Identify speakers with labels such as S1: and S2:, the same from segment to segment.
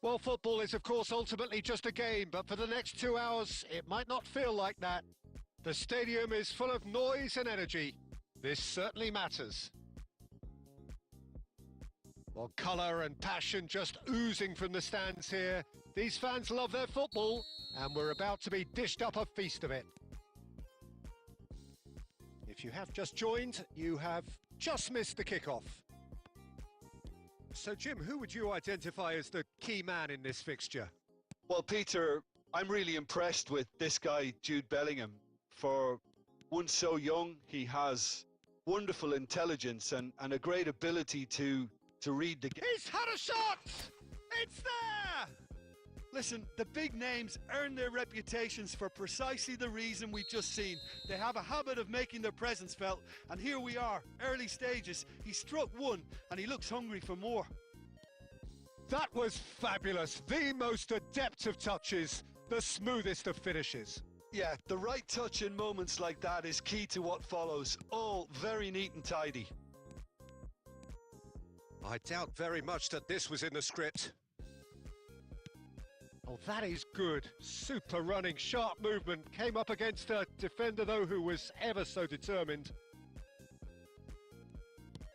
S1: Well, football is, of course, ultimately just a game, but for the next 2 hours, it might not feel like that. The stadium is full of noise and energy. This certainly matters. Well, colour and passion just oozing from the stands here. These fans love their football, and we're about to be dished up a feast of it. If you have just joined, you have just missed the kickoff. So, Jim, who would you identify as the key man in this fixture?
S2: Well, Peter, I'm really impressed with this guy, Jude Bellingham. For one so young, he has wonderful intelligence and a great ability to read the game.
S1: He's had a shot! It's there!
S3: Listen, the big names earn their reputations for precisely the reason we've just seen. They have a habit of making their presence felt, and here we are, early stages. He struck one, and he looks hungry for more.
S1: That was fabulous. The most adept of touches, the smoothest of finishes.
S2: Yeah, the right touch in moments like that is key to what follows. All very neat and tidy.
S1: I doubt very much that this was in the script. Oh, that is good. Super running, sharp movement. Came up against a defender, though, who was ever so determined.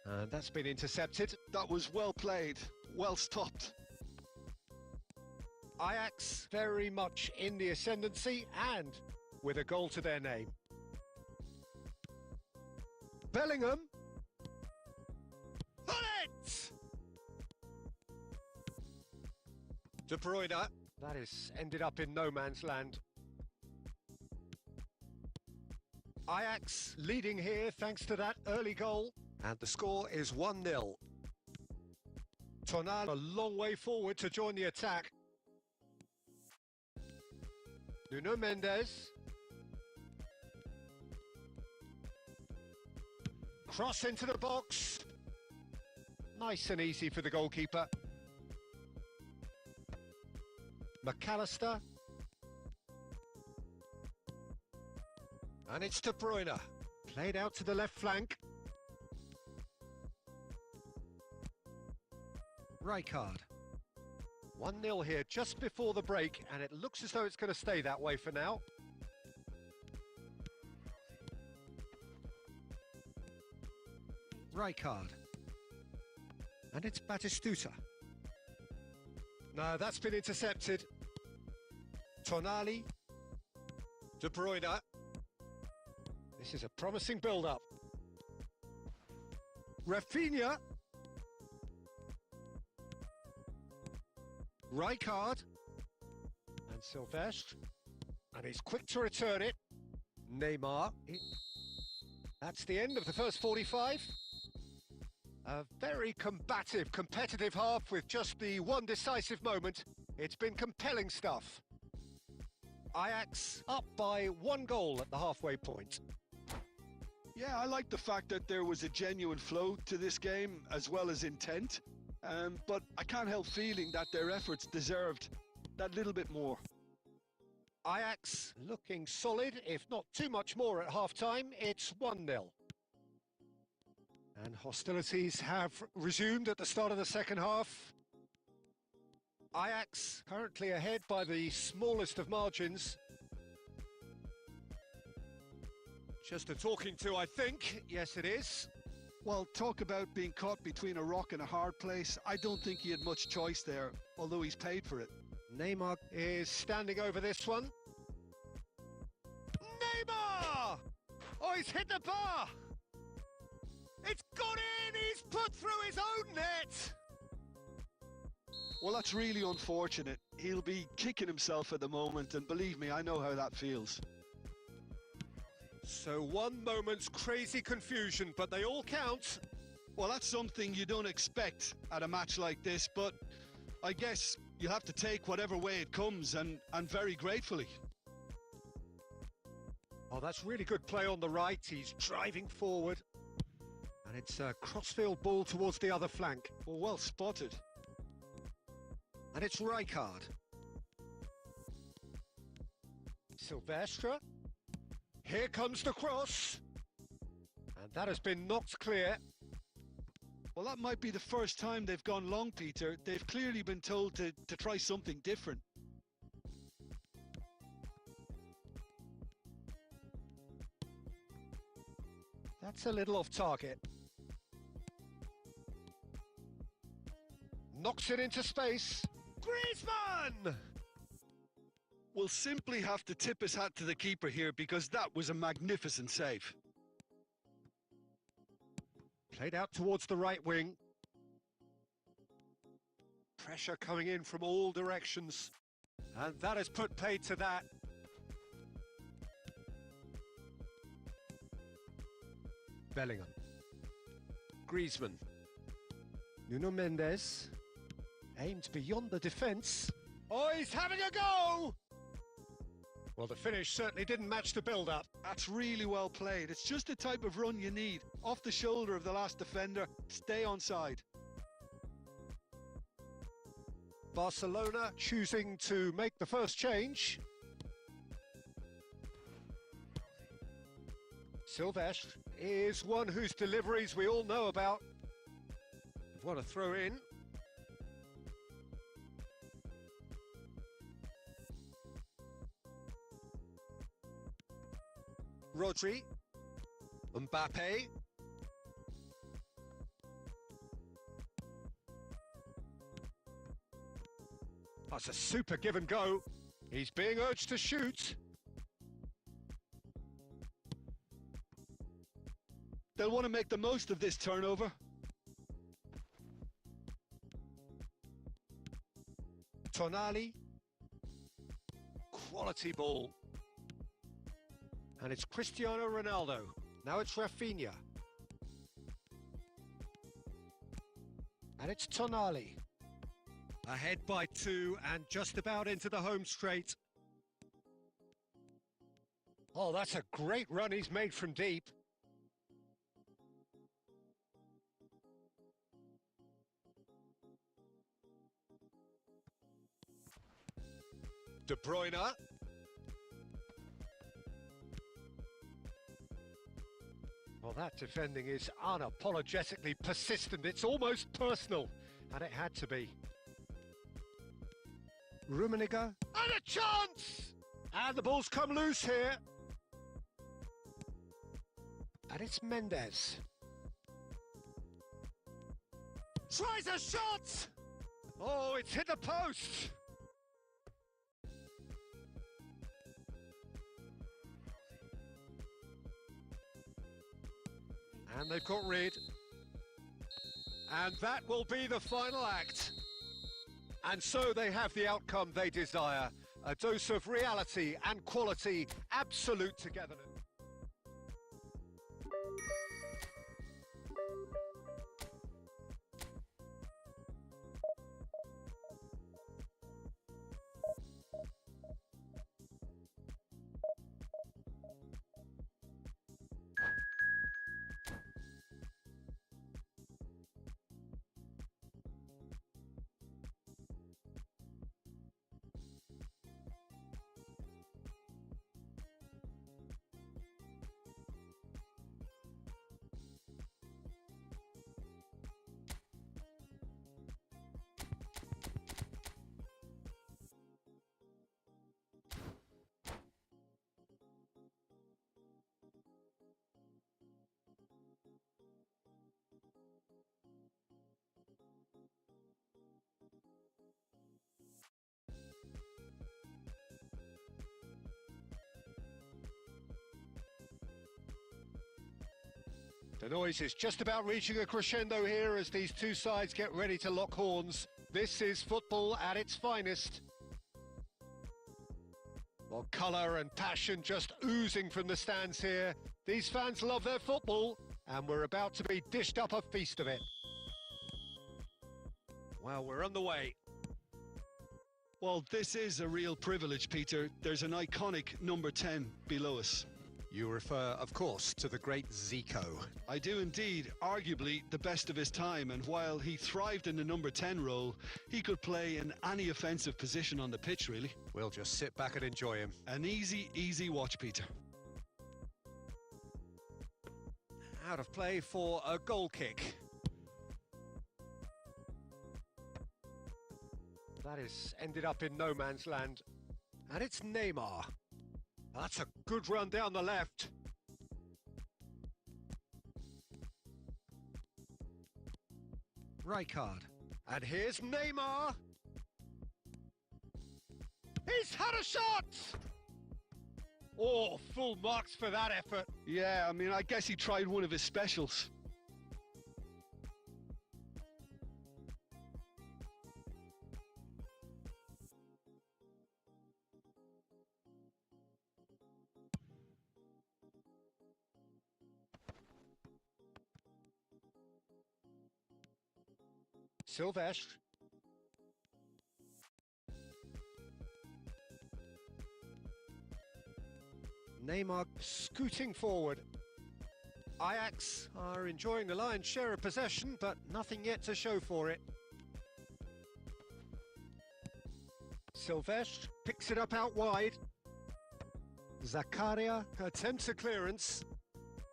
S1: And that's been intercepted.
S2: That was well played, well stopped.
S1: Ajax very much in the ascendancy and with a goal to their name. Bellingham. Bullet! De Bruyne. That is ended up in no man's land. Ajax leading here thanks to that early goal. And the score is 1-0. Tonali a long way forward to join the attack. Nuno Mendes. Cross into the box. Nice and easy for the goalkeeper. McAllister. And it's De Bruyne. Played out to the left flank. Rijkaard. 1-0 here just before the break, and it looks as though it's going to stay that way for now. Rijkaard. And it's Batistuta. No, that's been intercepted. Tonali. De Bruyne. This is a promising build-up. Rafinha. Rijkaard. And Silvestre. And he's quick to return it. Neymar. That's the end of the first 45. A very combative, competitive half with just the one decisive moment. It's been compelling stuff. Ajax up by 1 goal at the halfway point.
S2: Yeah, I like the fact that there was a genuine flow to this game as well as intent. But I can't help feeling that their efforts deserved that little bit more.
S1: Ajax looking solid, if not too much more at half-time. It's 1-0. And hostilities have resumed at the start of the second half. Ajax currently ahead by the smallest of margins. Just a talking to, I think. Yes, it is.
S2: Well, talk about being caught between a rock and a hard place. I don't think he had much choice there, although he's paid for it.
S1: Neymar is standing over this one. Neymar! Oh, he's hit the bar! It's gone in! He's put through his own net!
S2: Well, that's really unfortunate. He'll be kicking himself at the moment, and believe me, I know how that feels.
S1: So 1 moment's crazy confusion, but they all count.
S2: Well, that's something you don't expect at a match like this, but I guess you'll have to take whatever way it comes, and very gratefully.
S1: Oh, that's really good play on the right. He's driving forward. And it's a crossfield ball towards the other flank.
S2: Well spotted.
S1: And it's Rijkaard. Silvestre. Here comes the cross. And that has been knocked clear.
S3: Well, that might be the first time they've gone long, Peter. They've clearly been told to try something different.
S1: That's a little off target. Knocks it into space. Griezmann!
S3: We'll simply have to tip his hat to the keeper here because that was a magnificent save.
S1: Played out towards the right wing. Pressure coming in from all directions. And that has put paid to that. Bellingham. Griezmann. Nuno Mendes. Aimed beyond the defence. Oh, he's having a go! Well, the finish certainly didn't match the build-up.
S3: That's really well played. It's just the type of run you need. Off the shoulder of the last defender, stay onside.
S1: Barcelona choosing to make the first change. Silvestre is one whose deliveries we all know about. What a throw in. Rodri, Mbappe, that's a super give and go. He's being urged to shoot.
S3: They'll want to make the most of this turnover.
S1: Tonali, quality ball. And it's Cristiano Ronaldo. Now it's Rafinha. And it's Tonali. Ahead by 2 and just about into the home straight. Oh, that's a great run he's made from deep. De Bruyne. Well, that defending is unapologetically persistent. It's almost personal, and it had to be. Rummenigge, and a chance! And the ball's come loose here. And it's Mendes. Tries a shot! Oh, it's hit the post! And they've got rid. And that will be the final act. And so they have the outcome they desire. A dose of reality and quality, absolute togetherness. The noise is just about reaching a crescendo here as these two sides get ready to lock horns. This is football at its finest. Well, colour and passion just oozing from the stands here. These fans love their football, and we're about to be dished up a feast of it. Well, we're on the way.
S3: Well, this is a real privilege, Peter. There's an iconic number 10 below us.
S1: You refer, of course, to the great Zico.
S3: I do indeed, arguably the best of his time, and while he thrived in the number 10 role, he could play in any offensive position on the pitch, really.
S1: We'll just sit back and enjoy him.
S3: An easy, easy watch, Peter.
S1: Out of play for a goal kick. that is ended up in no man's land. And it's Neymar. That's a good run down the left. Rijkaard. And here's Neymar. He's had a shot! Oh, full marks for that effort.
S3: Yeah, I mean, I guess he tried one of his specials.
S1: Silvestre. Neymar scooting forward. Ajax are enjoying the lion's share of possession, but nothing yet to show for it. Silvestre picks it up out wide. Zakaria attempts a clearance.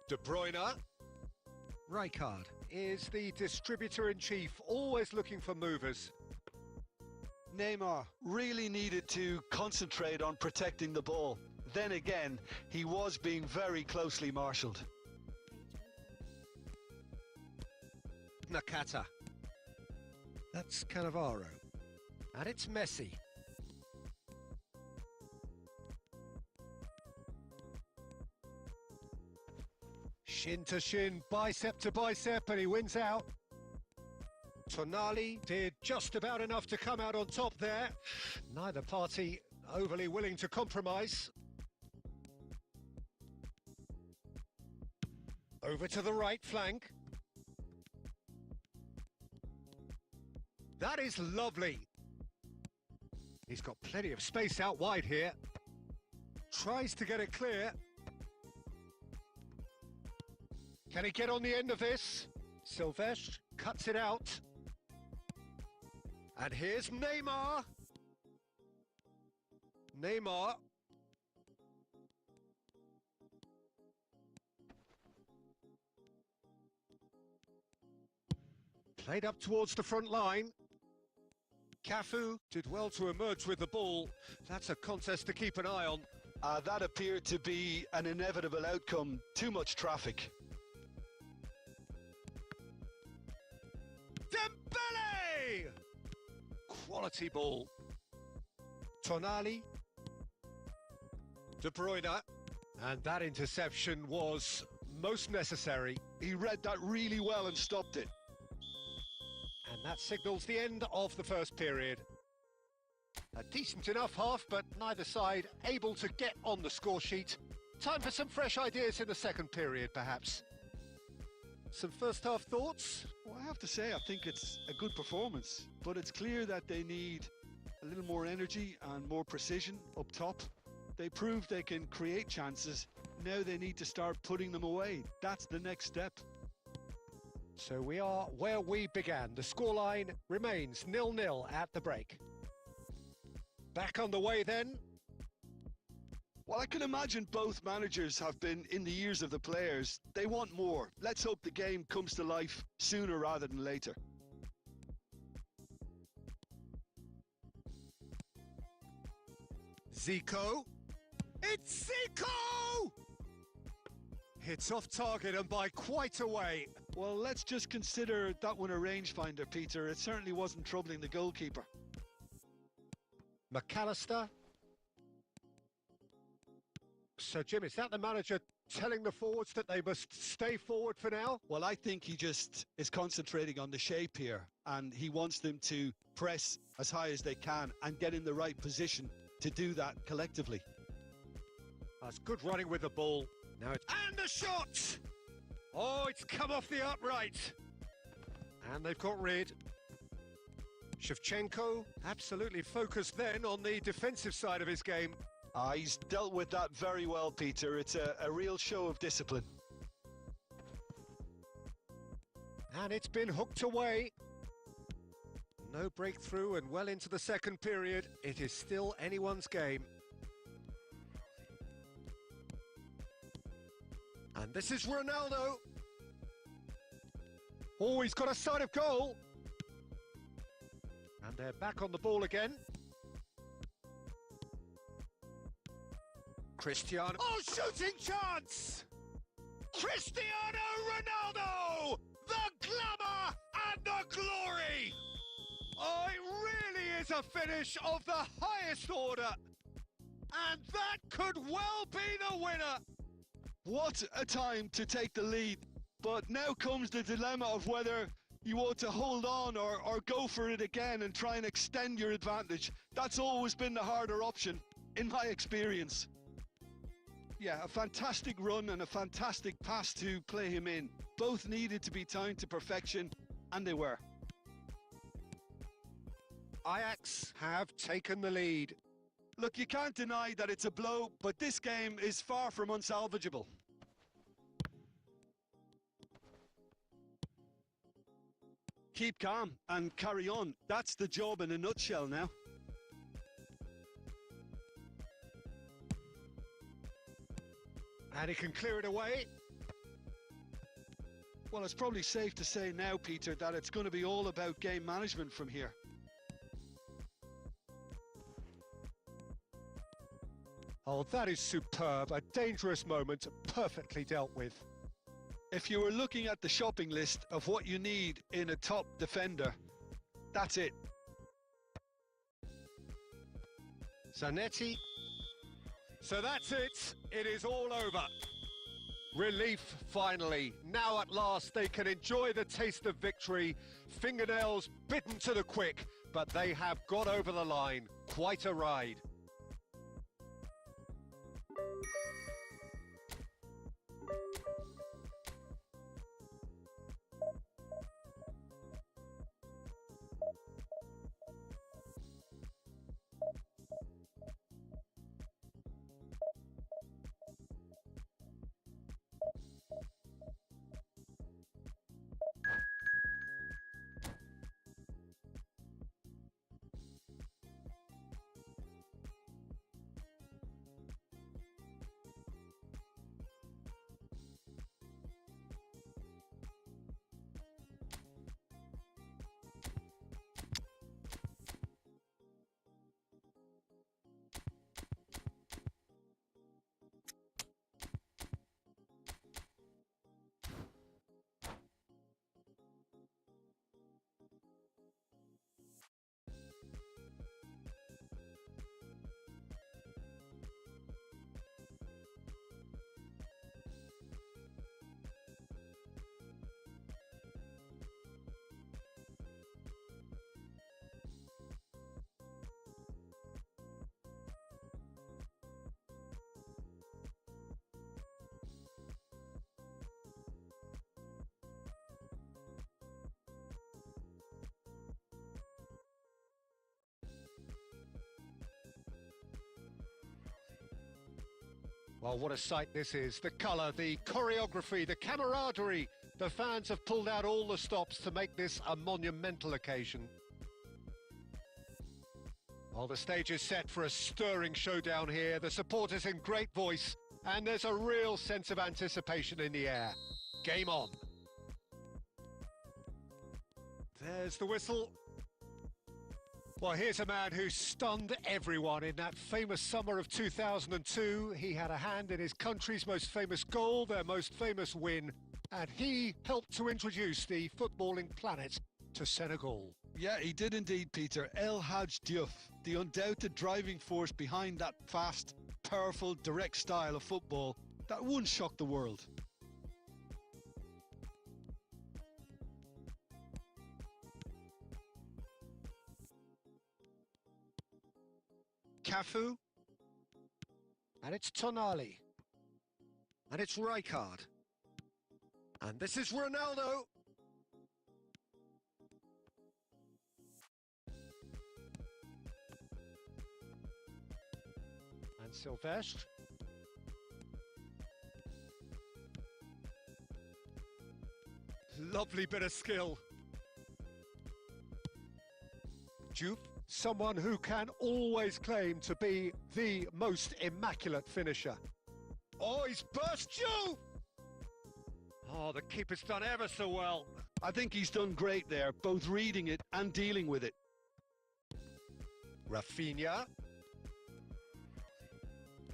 S1: De Bruyne. Rijkaard is the distributor-in-chief, always looking for movers.
S2: Neymar really needed to concentrate on protecting the ball. Then again, he was being very closely marshalled.
S1: Nakata. That's Cannavaro. And it's Messi. Shin to shin, bicep to bicep, and he wins out. Tonali did just about enough to come out on top there. Neither party overly willing to compromise. Over to the right flank. That is lovely. He's got plenty of space out wide here. Tries to get it clear. Can he get on the end of this? Silvestre cuts it out. And here's Neymar. Neymar. Played up towards the front line. Cafu did well to emerge with the ball. That's a contest to keep an eye on.
S2: That appeared to be an inevitable outcome. Too much traffic.
S1: Dembele! Quality ball. Tonali. De Bruyne. And that interception was most necessary.
S2: He read that really well and stopped it.
S1: And that signals the end of the first period. A decent enough half, but neither side able to get on the score sheet. Time for some fresh ideas in the second period, perhaps. Some first half thoughts?
S3: Well, I have to say, I think it's a good performance, but it's clear that they need a little more energy and more precision up top. They proved they can create chances. Now they need to start putting them away. That's the next step.
S1: So we are where we began. The scoreline remains 0-0 at the break. Back on the way then.
S3: Well, I can imagine both managers have been in the ears of the players. They want more. Let's hope the game comes to life sooner rather than later.
S1: Zico. It's Zico! Hits off target and by quite a way.
S3: Well, let's just consider that one a rangefinder, Peter. It certainly wasn't troubling the goalkeeper.
S1: McAllister. So, Jim, is that the manager telling the forwards that they must stay forward for now?
S3: Well, I think he just is concentrating on the shape here, and he wants them to press as high as they can and get in the right position to do that collectively.
S1: That's good running with the ball. Now it's... And the shot! Oh, it's come off the upright. And they've got rid. Shevchenko absolutely focused then on the defensive side of his game.
S2: He's dealt with that very well, Peter. It's a real show of discipline.
S1: And it's been hooked away. No breakthrough and well into the second period. It is still anyone's game. And this is Ronaldo. Oh, he's got a side of goal. And And they're back on the ball again. Cristiano. Oh, shooting chance! Cristiano Ronaldo! The glamour and the glory! Oh, it really is a finish of the highest order. And that could well be the winner.
S3: What a time to take the lead. But now comes the dilemma of whether you want to hold on or go for it again and try and extend your advantage. That's always been the harder option, in my experience. Yeah, a fantastic run and a fantastic pass to play him in. Both needed to be timed to perfection, and they were.
S1: Ajax have taken the lead.
S3: Look, you can't deny that it's a blow, but this game is far from unsalvageable. Keep calm and carry on. That's the job in a nutshell now.
S1: And he can clear it away.
S3: Well, it's probably safe to say now, Peter, that it's going to be all about game management from here.
S1: Oh, that is superb. A dangerous moment, perfectly dealt with.
S3: If you were looking at the shopping list of what you need in a top defender, that's it.
S1: Zanetti. So that's it. It is all over. Relief, finally. Now at last they can enjoy the taste of victory. Fingernails bitten to the quick, but they have got over the line. Quite a ride. Well, what a sight this is. The colour, the choreography, the camaraderie. The fans have pulled out all the stops to make this a monumental occasion. Well, the stage is set for a stirring showdown here. The supporters in great voice, and there's a real sense of anticipation in the air. Game on. There's the whistle. Well, here's a man who stunned everyone in that famous summer of 2002. He had a hand in his country's most famous goal, their most famous win, and he helped to introduce the footballing planet to Senegal.
S3: Yeah, he did indeed, Peter. El Hadj Diouf, the undoubted driving force behind that fast, powerful, direct style of football that once shocked the world.
S1: Cafu, and it's Tonali, and it's Rijkaard, and this is Ronaldo. And Sylvestre. Lovely bit of skill. Jupe. Someone who can always claim to be the most immaculate finisher. Oh, he's burst Juve! Oh, the keeper's done ever so well.
S3: I think he's done great there, both reading it and dealing with it.
S1: Rafinha.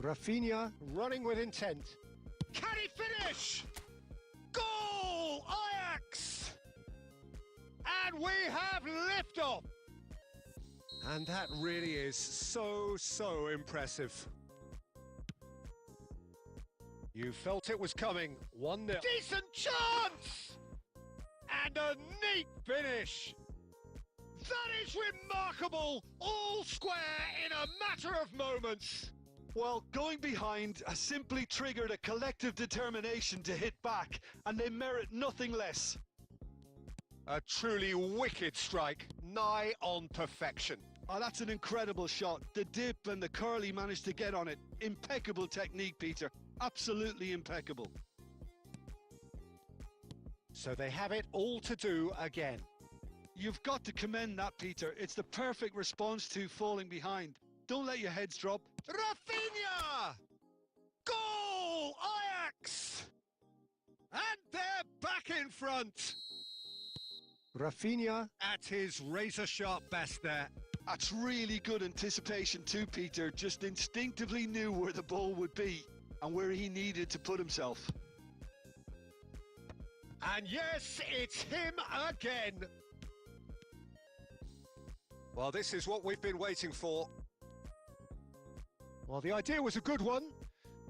S1: Rafinha running with intent. Can he finish? Goal! Ajax! And we have liftoff! And that really is so impressive. You felt it was coming. 1-0. Decent chance! And a neat finish. That is remarkable. All square in a matter of moments.
S3: Well, going behind has simply triggered a collective determination to hit back, and they merit nothing less.
S1: A truly wicked strike, nigh on perfection.
S3: Oh, that's an incredible shot. The dip and the curl he managed to get on it. Impeccable technique, Peter. Absolutely impeccable.
S1: So they have it all to do again.
S3: You've got to commend that, Peter. It's the perfect response to falling behind. Don't let your heads drop.
S1: Rafinha! Goal! Ajax! And they're back in front. Rafinha at his razor-sharp best there.
S3: That's really good anticipation too, Peter. Just instinctively knew where the ball would be and where he needed to put himself.
S1: And yes, it's him again. Well, this is what we've been waiting for. Well, the idea was a good one.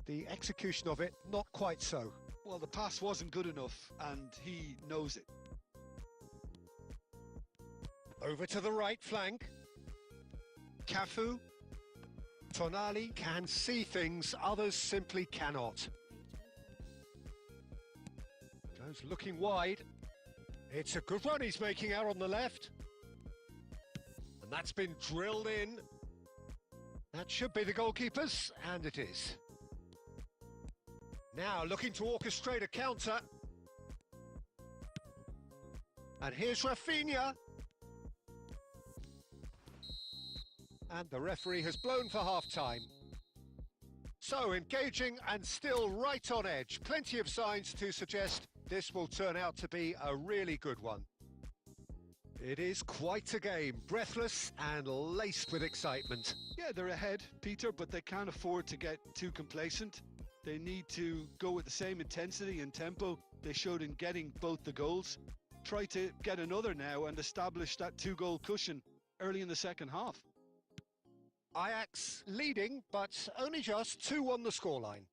S1: The execution of it, not quite so.
S3: Well, the pass wasn't good enough, and he knows it.
S1: Over to the right flank. Cafu. Tonali can see things others simply cannot. Goes looking wide. It's a good run he's making out on the left. And that's been drilled in. That should be the goalkeeper's, and it is. Now looking to orchestrate a counter. And here's Rafinha. And the referee has blown for half-time. So engaging and still right on edge. Plenty of signs to suggest this will turn out to be a really good one. It is quite a game, breathless and laced with excitement.
S3: Yeah, they're ahead, Peter, but they can't afford to get too complacent. They need to go with the same intensity and tempo they showed in getting both the goals. Try to get another now and establish that two-goal cushion early in the second half.
S1: Ajax leading, but only just 2-1 the scoreline.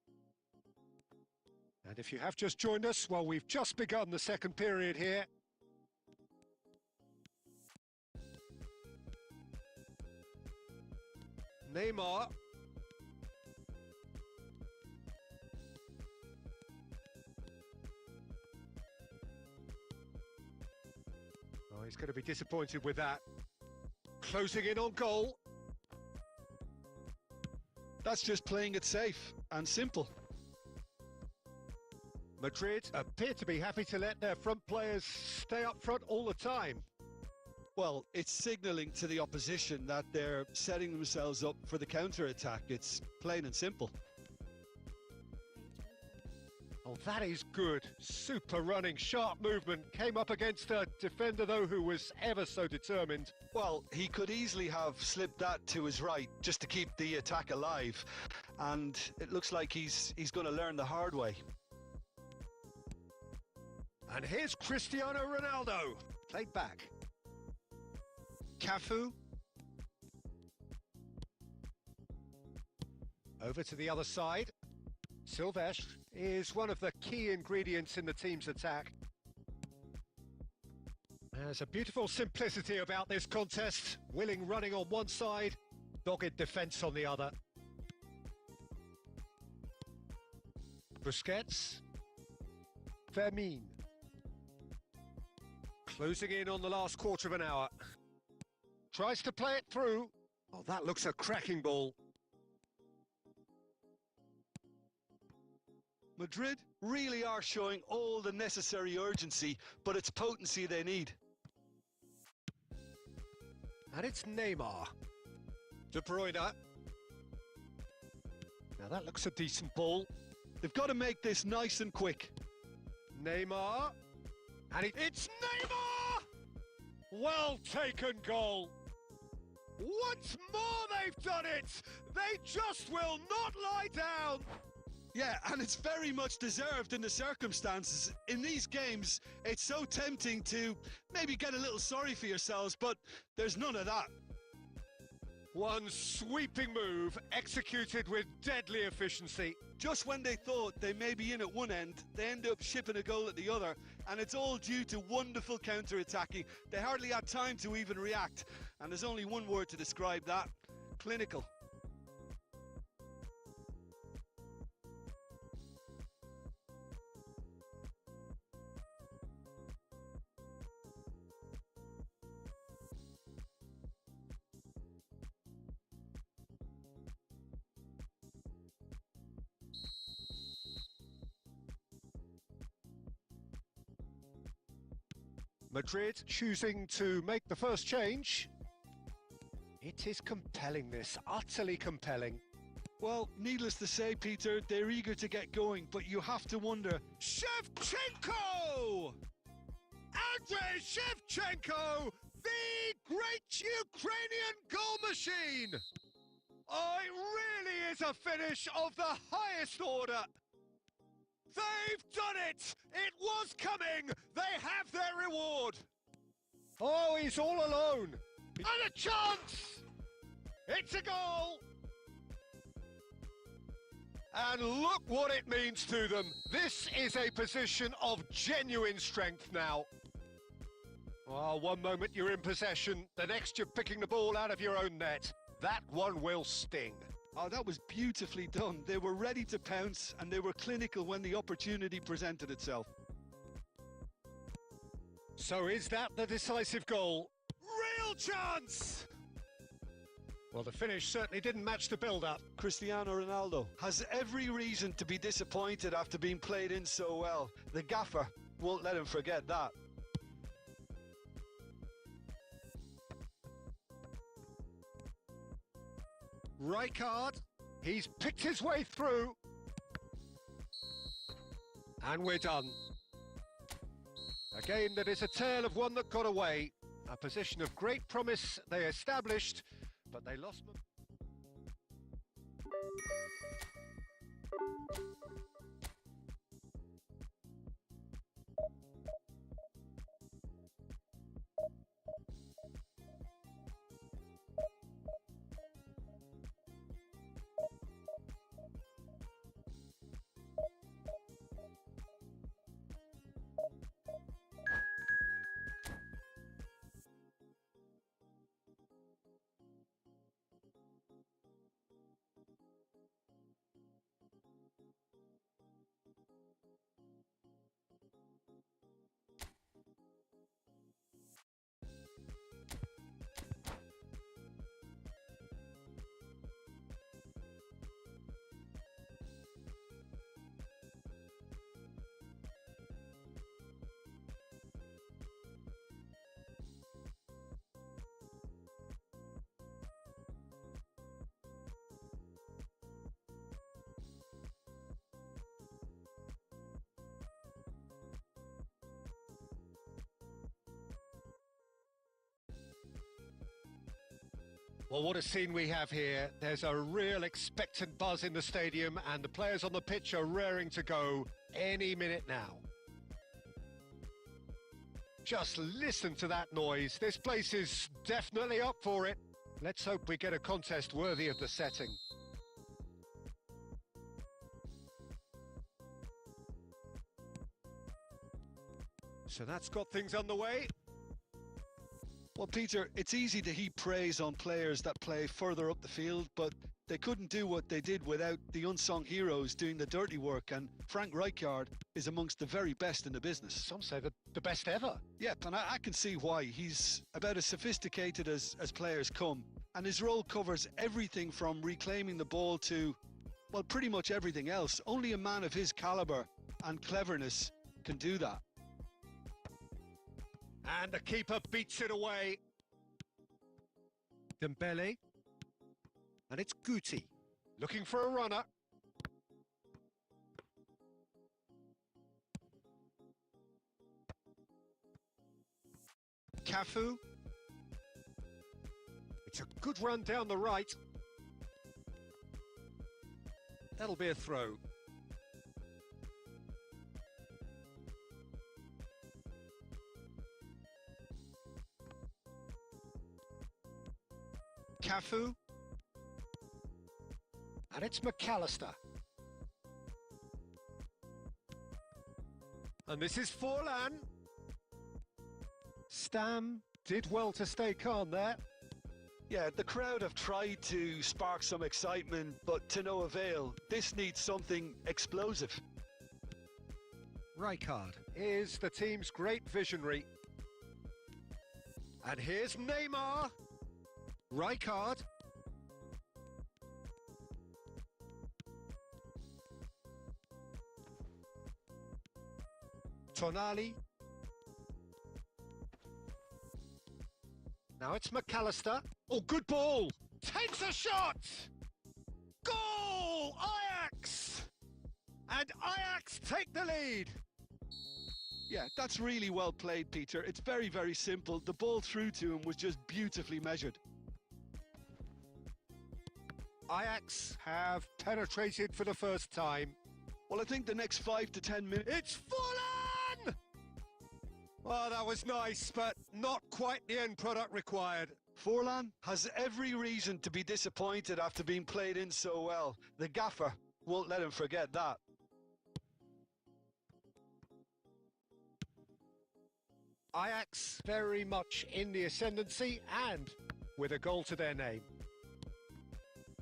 S1: And if you have just joined us, well, we've just begun the second period here. Neymar. Oh, he's going to be disappointed with that. Closing in on goal.
S3: That's just playing it safe and simple.
S1: Madrid appear to be happy to let their front players stay up front all the time.
S3: Well, it's signalling to the opposition that they're setting themselves up for the counter-attack. It's plain and simple.
S1: Oh, that is good. Super running, sharp movement. Came up against a defender, though, who was ever so determined.
S3: Well, he could easily have slipped that to his right just to keep the attack alive. And it looks like he's going to learn the hard way.
S1: And here's Cristiano Ronaldo. Played back. Cafu. Over to the other side. Silvestre is one of the key ingredients in the team's attack. There's a beautiful simplicity about this contest. Willing running on one side, dogged defence on the other. Busquets. Fermin. Closing in on the last quarter of an hour. Tries to play it through. Oh, that looks a cracking ball.
S3: Madrid really are showing all the necessary urgency, but it's potency they need.
S1: And it's Neymar. De Bruyne. Now that looks a decent ball.
S3: They've got to make this nice and quick.
S1: Neymar. And it's Neymar! Well taken goal. Once more they've done it! They just will not lie down!
S3: Yeah, and it's very much deserved in the circumstances. In these games, it's so tempting to maybe get a little sorry for yourselves, but there's none of that.
S1: One sweeping move executed with deadly efficiency.
S3: Just when they thought they may be in at one end, they end up shipping a goal at the other, and it's all due to wonderful counter-attacking. They hardly had time to even react, and there's only one word to describe that: clinical.
S1: Madrid choosing to make the first change. It is compelling, this, utterly compelling.
S3: Well, needless to say, Peter, they're eager to get going, but you have to wonder...
S1: Shevchenko! Andrei Shevchenko, the great Ukrainian goal machine! Oh, it really is a finish of the highest order. They've done it! It was coming! They have their reward! Oh, he's all alone! And a chance! It's a goal! And look what it means to them. This is a position of genuine strength now. Oh, one moment you're in possession, the next you're picking the ball out of your own net. That one will sting.
S3: Oh, that was beautifully done. They were ready to pounce, and they were clinical when the opportunity presented itself.
S1: So is that the decisive goal? Real chance! Well, the finish certainly didn't match the build-up.
S3: Cristiano Ronaldo has every reason to be disappointed after being played in so well. The gaffer won't let him forget that.
S1: Rijkaard, he's picked his way through. And we're done. A game that is a tale of one that got away. A position of great promise they established, but they lost... Well, what a scene we have here. There's a real expectant buzz in the stadium and the players on the pitch are raring to go any minute now. Just listen to that noise. This place is definitely up for it. Let's hope we get a contest worthy of the setting. So that's got things underway.
S3: Well, Peter, it's easy to heap praise on players that play further up the field, but they couldn't do what they did without the unsung heroes doing the dirty work, and Frank Rijkaard is amongst the very best in the business.
S1: Some say the best ever.
S3: Yep, and I can see why. He's about as sophisticated as players come, and his role covers everything from reclaiming the ball to, well, pretty much everything else. Only a man of his caliber and cleverness can do that.
S1: And the keeper beats it away. Dembele. And it's Guti. Looking for a runner. Cafu. It's a good run down the right. That'll be a throw. Cafu. And it's McAllister. And this is Forlan. Stam did well to stay calm there.
S2: Yeah, the crowd have tried to spark some excitement, but to no avail. This needs something explosive.
S1: Rijkaard is the team's great visionary. And here's Neymar. Rijkaard. Tonali. Now it's McAllister. Oh, good ball. Takes a shot. Goal! Ajax! And Ajax take the lead.
S3: Yeah, that's really well played, Peter. It's very, very simple. The ball through to him was just beautifully measured.
S1: Ajax have penetrated for the first time.
S3: Well, I think the next 5 to 10 minutes...
S1: It's Forlan! Well, that was nice, but not quite the end product required.
S2: Forlan has every reason to be disappointed after being played in so well. The gaffer won't let him forget that.
S1: Ajax very much in the ascendancy and with a goal to their name.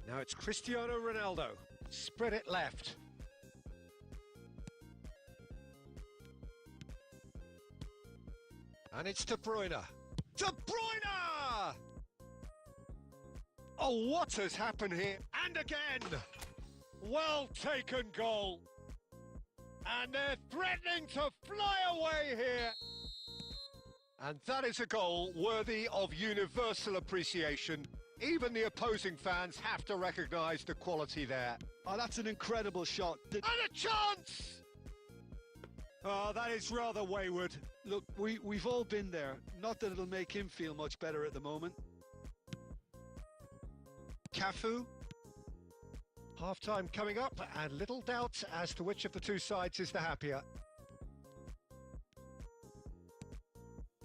S1: Now it's Cristiano Ronaldo. Spread it left. And it's De Bruyne. De Bruyne! Oh, what has happened here? And again! Well taken goal. And they're threatening to fly away here. And that is a goal worthy of universal appreciation. Even the opposing fans have to recognise the quality there.
S3: Oh, that's an incredible shot.
S1: And a chance! Oh, that is rather wayward.
S3: Look, we've all been there. Not that it'll make him feel much better at the moment.
S1: Cafu. Half-time coming up, and little doubt as to which of the two sides is the happier.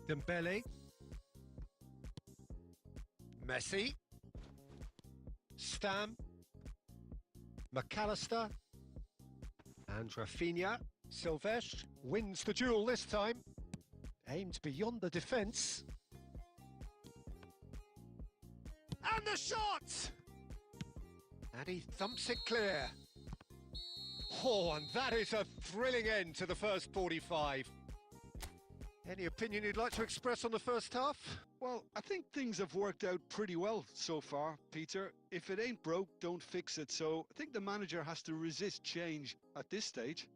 S1: Dembele. Messi. Stam. McAllister. And Rafinha. Silvestre wins the duel this time. Aimed beyond the defence. And the shot! And he thumps it clear. Oh, and that is a thrilling end to the first 45. Any opinion you'd like to express on the first half?
S3: Well, I think things have worked out pretty well so far, Peter. If it ain't broke, don't fix it. So I think the manager has to resist change at this stage.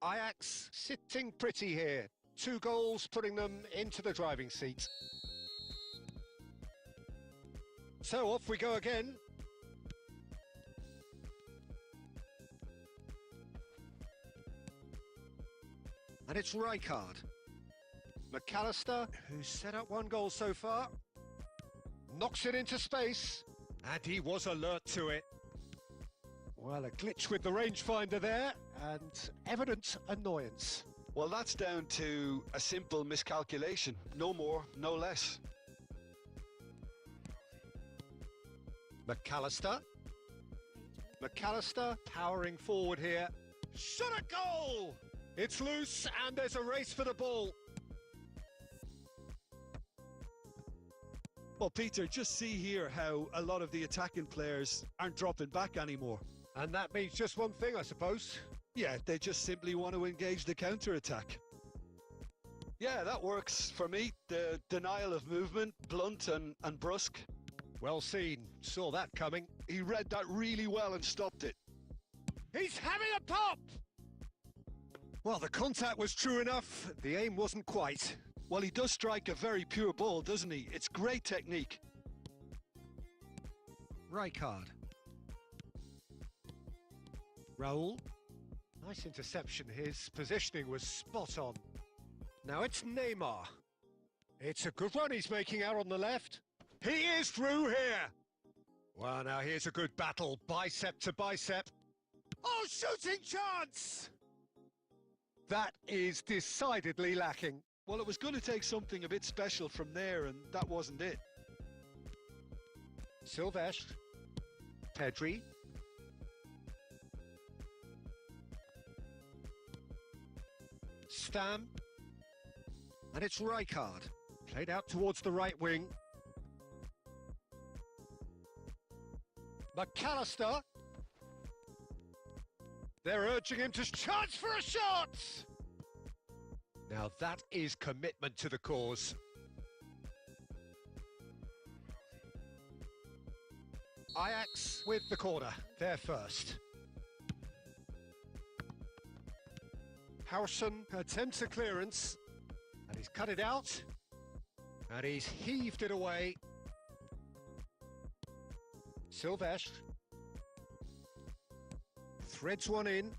S1: Ajax sitting pretty here. 2 goals putting them into the driving seat. So off we go again. And it's Rijkaard. McAllister, who's set up 1 goal so far, knocks it into space, and he was alert to it. Well, a glitch with the rangefinder there, and evident annoyance.
S2: Well, that's down to a simple miscalculation. No more, no less.
S1: McAllister. McAllister powering forward here. Shot a goal! It's loose, and there's a race for the ball.
S3: Well, Peter, just see here how a lot of the attacking players aren't dropping back anymore.
S1: And that means just one thing, I suppose.
S3: Yeah, they just simply want to engage the counter-attack.
S2: Yeah, that works for me. The denial of movement, blunt and brusque.
S1: Well seen. Saw that coming.
S3: He read that really well and stopped it.
S1: He's having a pop! Well, the contact was true enough. The aim wasn't quite.
S3: Well, he does strike a very pure ball, doesn't he? It's great technique.
S1: Rijkaard. Raul. Nice interception. His positioning was spot on. Now it's Neymar. It's a good run he's making out on the left. He is through here. Well, now here's a good battle, bicep to bicep. Oh, shooting chance! That is decidedly lacking.
S3: Well, it was going to take something a bit special from there, and that wasn't it.
S1: Silvestre. Pedri. Stam. And it's Rijkaard. Played out towards the right wing. McAllister. They're urging him to chance for a shot! Now that is commitment to the cause. Ajax with the corner. They're first. Howson attempts a clearance. And he's cut it out. And he's heaved it away. Silvestre. Threads one in.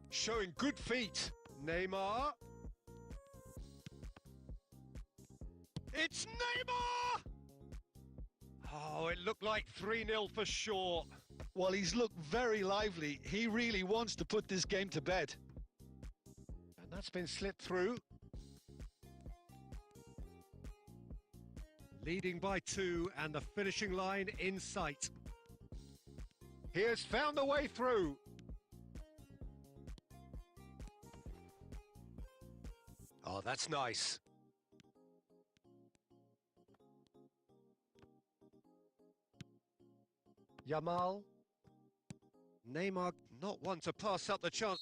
S1: Showing good feet. Neymar. It's Neymar! Oh, it looked like 3-0 for sure.
S3: Well, he's looked very lively. He really wants to put this game to bed.
S1: And that's been slipped through. Leading by 2 and the finishing line in sight. He has found the way through. Oh, that's nice. Yamal. Neymar not one to pass up the chance.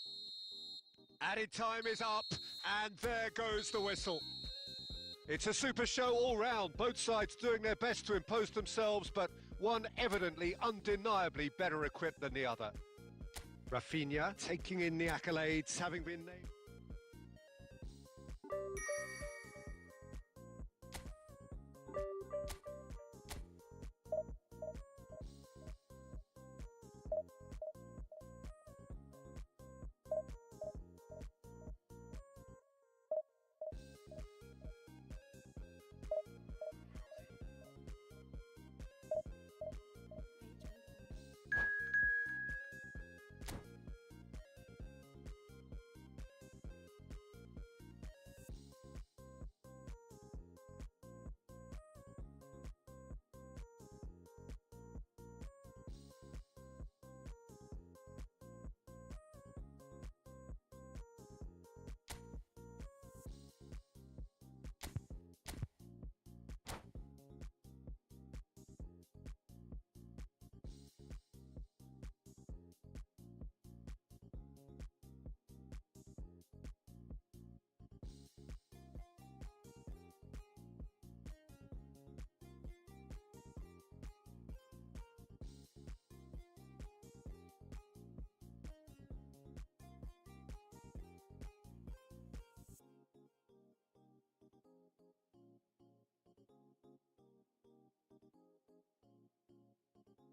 S1: Added time is up, and there goes the whistle. It's a super show all round, both sides doing their best to impose themselves, but one evidently, undeniably better equipped than the other. Rafinha taking in the accolades, having been named.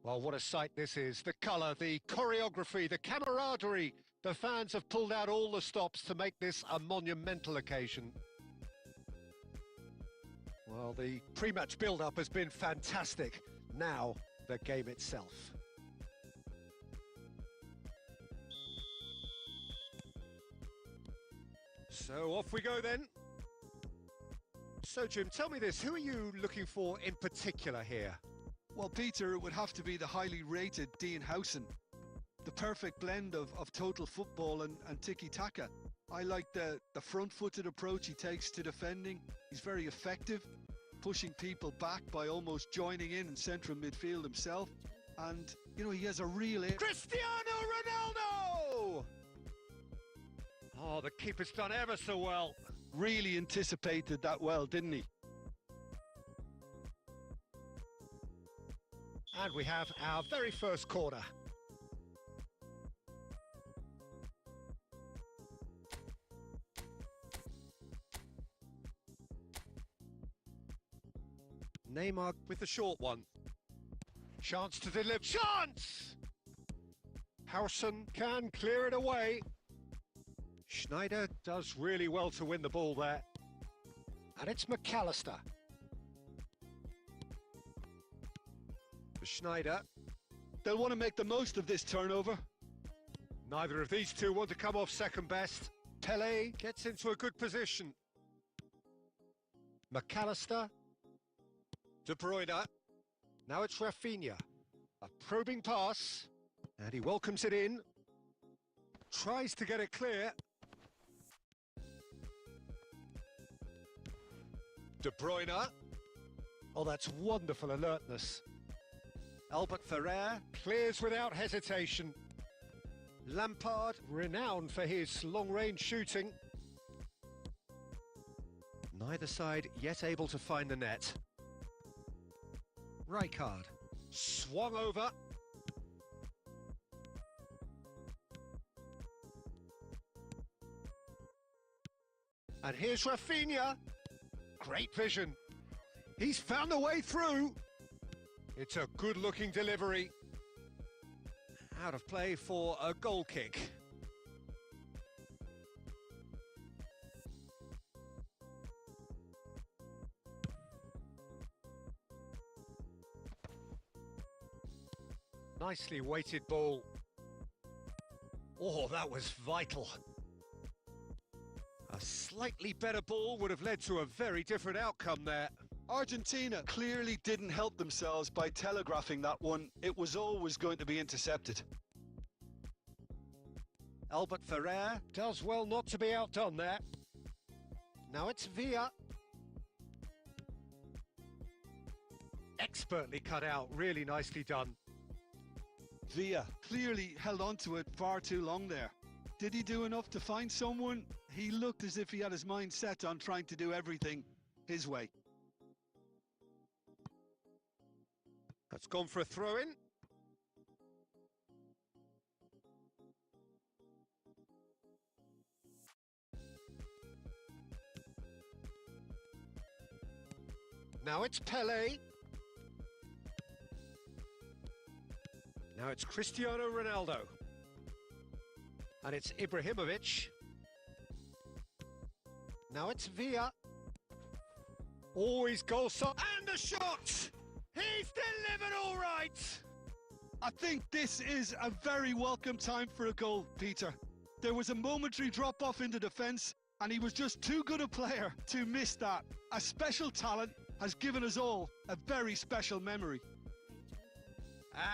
S1: Well, what a sight this is. The colour, the choreography, the camaraderie. The fans have pulled out all the stops to make this a monumental occasion. Well, the pre-match build-up has been fantastic. Now, the game itself. So off we go then. So Jim, tell me this, who are you looking for in particular here?
S3: Well, Peter, it would have to be the highly rated Dean Howson. The perfect blend of total football and tiki-taka. I like the front-footed approach he takes to defending. He's very effective, pushing people back by almost joining in central midfield himself. And, you know, he has a real...
S1: Cristiano Ronaldo! Oh, the keeper's done ever so well.
S3: Really anticipated that well, didn't he?
S1: And we have our very first corner. Neymar with the short one. Chance to deliver. Chance! Howson can clear it away. Schneider does really well to win the ball there. And it's McAllister. For Schneider.
S3: They'll want to make the most of this turnover.
S1: Neither of these two want to come off second best. Pele gets into a good position. McAllister. De Bruyne. Now it's Rafinha. A probing pass. And he welcomes it in. Tries to get it clear. De Bruyne. Oh, that's wonderful alertness. Albert Ferrer clears without hesitation. Lampard, renowned for his long-range shooting. Neither side yet able to find the net. Rijkaard swung over. And here's Rafinha. Great vision. He's found a way through. It's a good-looking delivery. Out of play for a goal kick. Nicely weighted ball. Oh, that was vital. A slightly better ball would have led to a very different outcome there.
S2: Argentina clearly didn't help themselves by telegraphing that one. It was always going to be intercepted.
S1: Albert Ferrer does well not to be outdone there. Now it's Villa. Expertly cut out, really nicely done.
S3: Villa clearly held on to it far too long there. Did he do enough to find someone? He looked as if he had his mind set on trying to do everything his way.
S1: That's gone for a throw-in. Now it's Pele. Now it's Cristiano Ronaldo. And it's Ibrahimovic. Now it's Villa. Always goal shot. And a shot! He's delivered all right!
S3: I think this is a very welcome time for a goal, Peter. There was a momentary drop-off into defence, and he was just too good a player to miss that. A special talent has given us all a very special memory.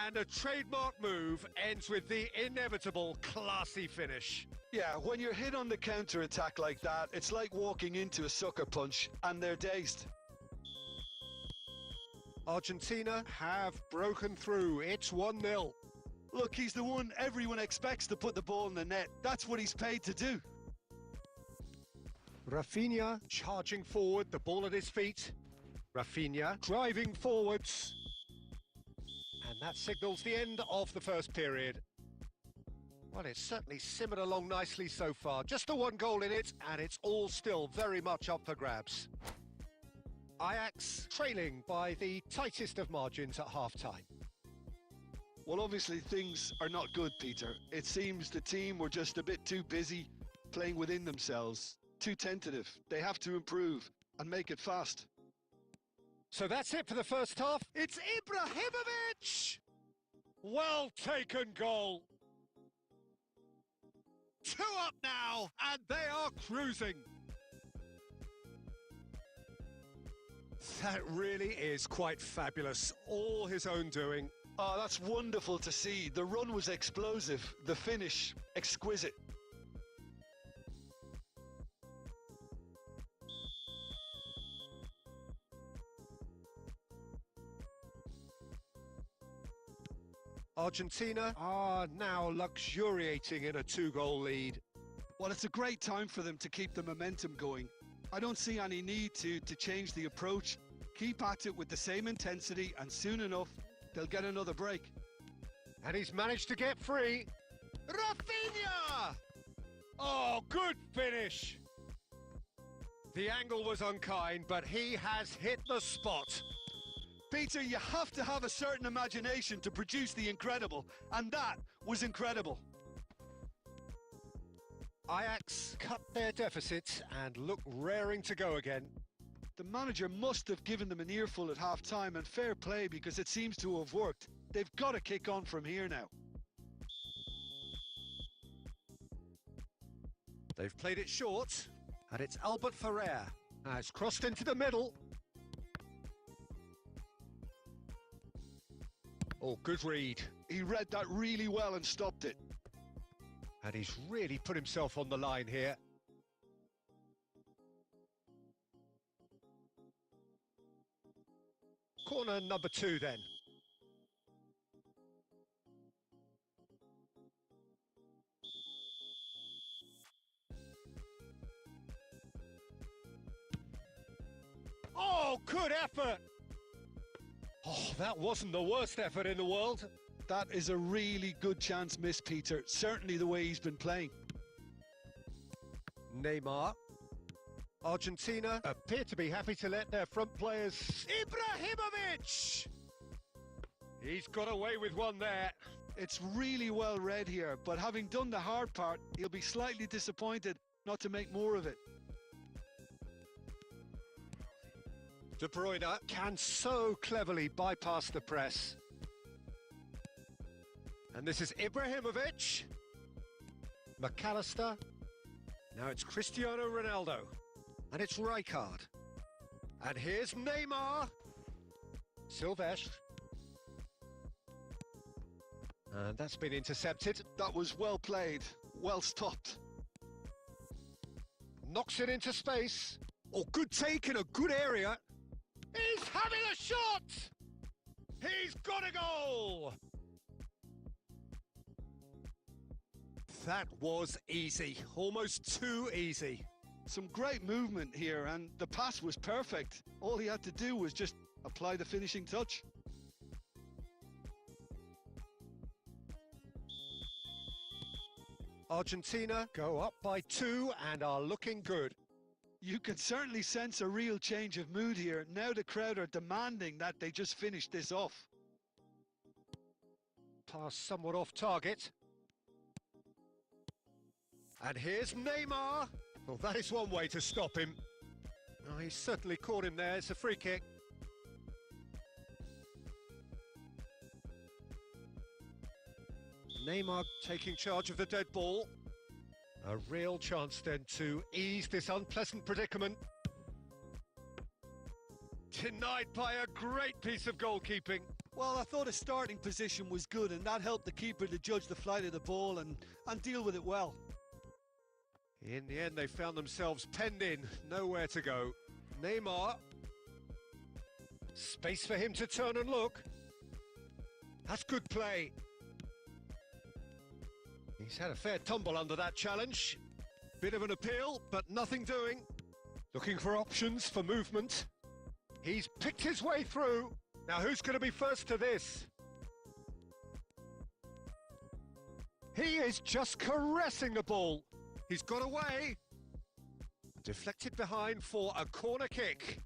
S1: And a trademark move ends with the inevitable classy finish.
S2: Yeah, when you're hit on the counter-attack like that, it's like walking into a sucker punch, and they're dazed.
S1: Argentina have broken through. It's 1-0.
S3: Look, he's the one everyone expects to put the ball in the net. That's what he's paid to do.
S1: Rafinha charging forward, the ball at his feet. Rafinha driving forwards. And that signals the end of the first period. Well, it's certainly simmered along nicely so far. Just the one goal in it, and it's all still very much up for grabs. Ajax trailing by the tightest of margins at half-time.
S2: Well, obviously things are not good, Peter. It seems the team were just a bit too busy playing within themselves. Too tentative. They have to improve and make it fast.
S1: So that's it for the first half. It's Ibrahimovic! Well taken goal. 2 up now, and they are cruising. That really is quite fabulous. All his own doing.
S2: Oh, that's wonderful to see. The run was explosive. The finish, exquisite.
S1: Argentina are now luxuriating in a 2-goal lead.
S3: Well, it's a great time for them to keep the momentum going. I don't see any need to change the approach. Keep at it with the same intensity, and soon enough, they'll get another break.
S1: And he's managed to get free. Rafinha! Oh, good finish. The angle was unkind, but he has hit the spot.
S3: Peter, you have to have a certain imagination to produce the incredible, and that was incredible.
S1: Ajax cut their deficit and look raring to go again.
S3: The manager must have given them an earful at half-time, and fair play because it seems to have worked. They've got to kick on from here now.
S1: They've played it short, and it's Albert Ferrer. It's crossed into the middle. Oh, good read.
S3: He read that really well and stopped it.
S1: And he's really put himself on the line here. Corner number 2 then. Oh, good effort! Oh, that wasn't the worst effort in the world.
S3: That is a really good chance missed, Peter. Certainly the way he's been playing.
S1: Neymar. Argentina appear to be happy to let their front players... Ibrahimovic! He's got away with one there.
S3: It's really well read here, but having done the hard part, he'll be slightly disappointed not to make more of it.
S1: De Bruyne can so cleverly bypass the press. And this is Ibrahimovic. McAllister. Now it's Cristiano Ronaldo. And it's Rijkaard. And here's Neymar. Silvestre. And that's been intercepted.
S3: That was well played, well stopped.
S1: Knocks it into space. Oh, good take in a good area. He's having a shot! He's got a goal! That was easy, almost too easy.
S3: Some great movement here, and the pass was perfect. All he had to do was just apply the finishing touch.
S1: Argentina go up by 2 and are looking good.
S3: You can certainly sense a real change of mood here. Now the crowd are demanding that they just finish this off.
S1: Pass somewhat off target. And here's Neymar. Well, that is one way to stop him. Oh, he's certainly caught him there. It's a free kick. Neymar taking charge of the dead ball. A real chance then to ease this unpleasant predicament. Denied by a great piece of goalkeeping.
S3: Well, I thought his starting position was good, and that helped the keeper to judge the flight of the ball and deal with it well.
S1: In the end, they found themselves penned in, nowhere to go. Neymar. Space for him to turn and look. That's good play. He's had a fair tumble under that challenge. Bit of an appeal, but nothing doing. Looking for options for movement. He's picked his way through. Now who's going to be first to this? He is just caressing the ball. He's got away. Deflected behind for a corner kick.